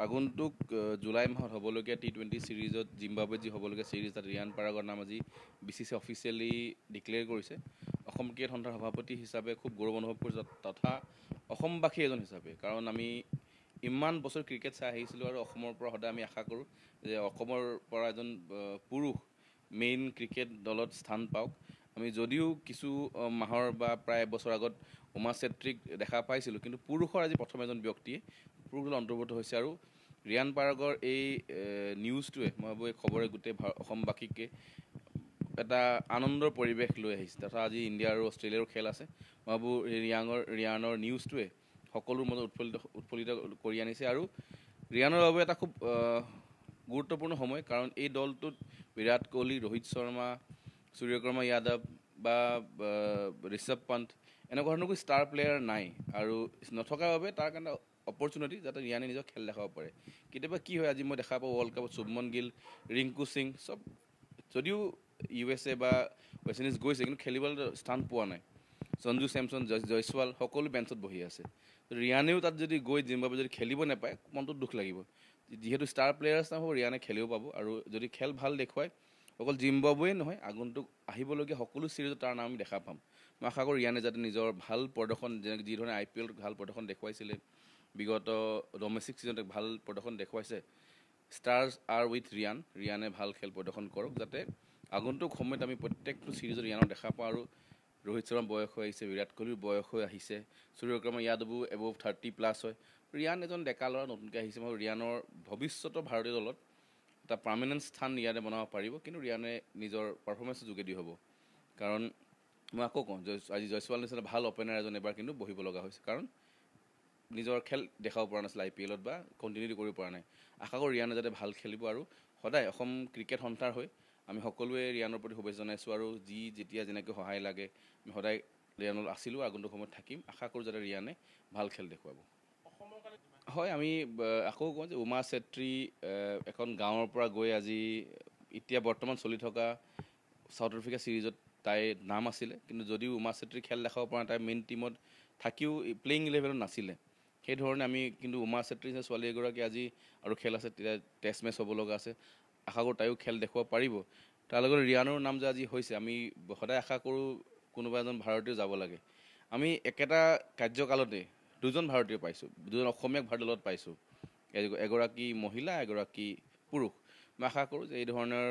আগন্তুক জুলাই মাহত হ'বলগীয়া T20 সিৰিজত জিম্বাবুৱে যি হ'বলগীয়া সিৰিজ তাত ৰিয়ান পাৰাগৰ নাম আজি BCCI অফিচিয়েলি ডিক্লেয়াৰ কৰিছে অসম ক্ৰিকেট সন্থাৰ সভাপতি হিচাপে খুব গৌৰৱ অনুভৱ কৰিছে তথা অসমবাসী এজন হিচাপে কাৰণ আমি ইমান বছৰ ক্ৰিকেট চাই আহিছিলোঁ আৰু অসমৰ পৰা সদায় আমি আশা কৰোঁ যে অসমৰ পৰা এজন পুৰুষ মেইন ক্ৰিকেট দলত স্থান পাওক আমি যদিও কিছু মাহৰ বা প্ৰায় এবছৰ আগত উমা চেত্ৰীক দেখা পাইছিলোঁ কিন্তু পুৰুষৰ আজি প্ৰথম এজন ব্যক্তিয়ে পুৰুষৰ অন্তৰ্ভুক্ত হৈছে আৰু ৰিয়ান পাৰাগৰ এই নিউজটোৱে মই ভাবোঁ এই খবৰে গোটেই অসমবাসীকে এটা আনন্দৰ পৰিৱেশ লৈ আহিছে তথা আজি ইণ্ডিয়া আৰু অষ্ট্ৰেলিয়াৰো খেল আছে মই ভাবোঁ ৰিয়ানৰ নিউজটোৱে সকলোৰ মাজত উৎফুল্লিত কৰি আনিছে আৰু ৰিয়ানৰ বাবে এটা খুব গুৰুত্বপূৰ্ণ সময় কাৰণ এই দলটোত বিৰাট কোহলি ৰোহিত শৰ্মা সূৰ্যকুমাৰ যাদৱ বা ঋষভ পন্ত এনেকুৱা ধৰণৰ কোনো ষ্টাৰ প্লেয়াৰ নাই আৰু নথকাৰ বাবে তাৰ কাৰণে অপৰচুনিটি যাতে ৰিয়ানে নিজৰ খেল দেখাব পাৰে কেতিয়াবা কি হয় আজি মই দেখা পাওঁ ৱৰ্ল্ড কাপত শুভমন গিল ৰিংকু সিং চব যদিও USA বা ৱেষ্ট ইণ্ডিজ গৈছে কিন্তু খেলিবলৈ স্থান পোৱা নাই সঞ্জু চেমছন জয়সৱাল সকলো বেঞ্চত বহি আছে ৰিয়ানেও তাত যদি গৈ জিম্বাবুৱে যদি খেলিব নাপায় মনটোত দুখ লাগিব যিহেতু ষ্টাৰ প্লেয়াৰ্ছ নহ'ব ৰিয়ানে খেলিব পাব আৰু যদি খেল ভাল দেখুৱায় অকল জিম্বাবুৱে নহয় আগন্তুক আহিবলগীয়া সকলো চিৰিজত তাৰ নাম আমি দেখা পাম মই আশা কৰোঁ ৰিয়ানে যাতে নিজৰ ভাল প্ৰদৰ্শন যেনেকৈ যিধৰণে IPL ভাল প্ৰদৰ্শন দেখুৱাইছিলে বিগত ডমেষ্টিক ছিজনত ভাল প্ৰদৰ্শন দেখুৱাইছে ষ্টাৰ্ছ আৰ উইথ ৰিয়ানে ভাল খেল প্ৰদৰ্শন কৰক যাতে আগন্তুক সময়ত আমি প্ৰত্যেকটো চিৰিজত ৰিয়ানক দেখা পাওঁ আৰু ৰোহিত শৰ্মা বয়স হৈ আহিছে বিৰাট কোহলিৰ বয়স হৈ আহিছে সূৰ্যকুমাৰ যাদৱো এবভ 30+ হয় ৰিয়ান এজন ডেকা ল'ৰা নতুনকৈ আহিছে মই ৰিয়ানৰ ভৱিষ্যতৰ ভাৰতীয় দলত এটা পাৰ্মানেণ্ট স্থান ৰিয়ানে বনাব পাৰিব কিন্তু ৰিয়ানে নিজৰ পাৰফৰ্মেঞ্চৰ যোগেদি হ'ব কাৰণ মই আকৌ কওঁ আজি জয়সৱাল নিচিনা ভাল অপেনাৰ এজন এবাৰ কিন্তু বহিব লগা হৈছে কাৰণ নিজৰ খেল দেখাব পৰা নাছিল IPLত বা কণ্টিনিউ কৰিব পৰা নাই আশা কৰোঁ ৰিয়ানে যাতে ভাল খেলিব আৰু সদায় অসম ক্ৰিকেট সন্থাৰ হৈ আমি সকলোৱে ৰিয়ানৰ প্ৰতি শুভেচ্ছা জনাইছোঁ আৰু যেতিয়া যেনেকৈ সহায় লাগে আমি সদায় ৰিয়ানত আছিলোঁ আগন্তুক সময়ত থাকিম আশা কৰোঁ যাতে ৰিয়ানে ভাল খেল দেখুৱাব হয় আমি আকৌ কওঁ যে উমা চেত্ৰী এখন গাঁৱৰ পৰা গৈ আজি এতিয়া বৰ্তমান চলি থকা চাউথ আফ্ৰিকা চিৰিজত তাইৰ নাম আছিলে কিন্তু যদিও উমা চেত্ৰী খেল দেখাব পৰা তাই মেইন টীমত থাকিও প্লেইং ইলেভেনত নাছিলে সেইধৰণে আমি কিন্তু উমা চেত্ৰী যে ছোৱালী এগৰাকী আজি আৰু খেল আছে তেতিয়া টেষ্ট মেচ হ'ব লগা আছে আশা কৰোঁ তাইও খেল দেখুৱাব পাৰিব তাৰ লগতে ৰিয়ানৰ নাম যে আজি হৈছে আমি সদায় আশা কৰোঁ কোনোবা এজন ভাৰতীয় যাব লাগে আমি একেটা কাৰ্যকালতে দুজন ভাৰতীয় পাইছোঁ দুজন অসমীয়াক ভাৰতীয় দলত পাইছোঁ এগৰাকী মহিলা এগৰাকী পুৰুষ মই আশা কৰোঁ যে এই ধৰণৰ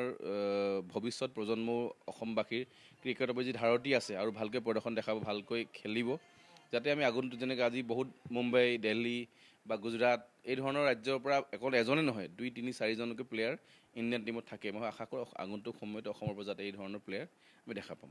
ভৱিষ্যত প্ৰজন্মও অসমবাসীৰ ক্ৰিকেটৰ প্ৰতি যি ধাৰতি আছে আৰু ভালকৈ প্ৰদৰ্শন দেখাব ভালকৈ খেলিব যাতে আমি আগন্তুক যেনেকৈ আজি বহুত মুম্বাই দিল্লী বা গুজৰাট এই ধৰণৰ ৰাজ্যৰ পৰা অকল এজনে নহয় 2, 3, 4জনকৈ প্লেয়াৰ ইণ্ডিয়ান টীমত থাকে মই আশা কৰোঁ আগন্তুক সময়ত অসমৰ পৰা যাতে এই ধৰণৰ প্লেয়াৰ আমি দেখা পাম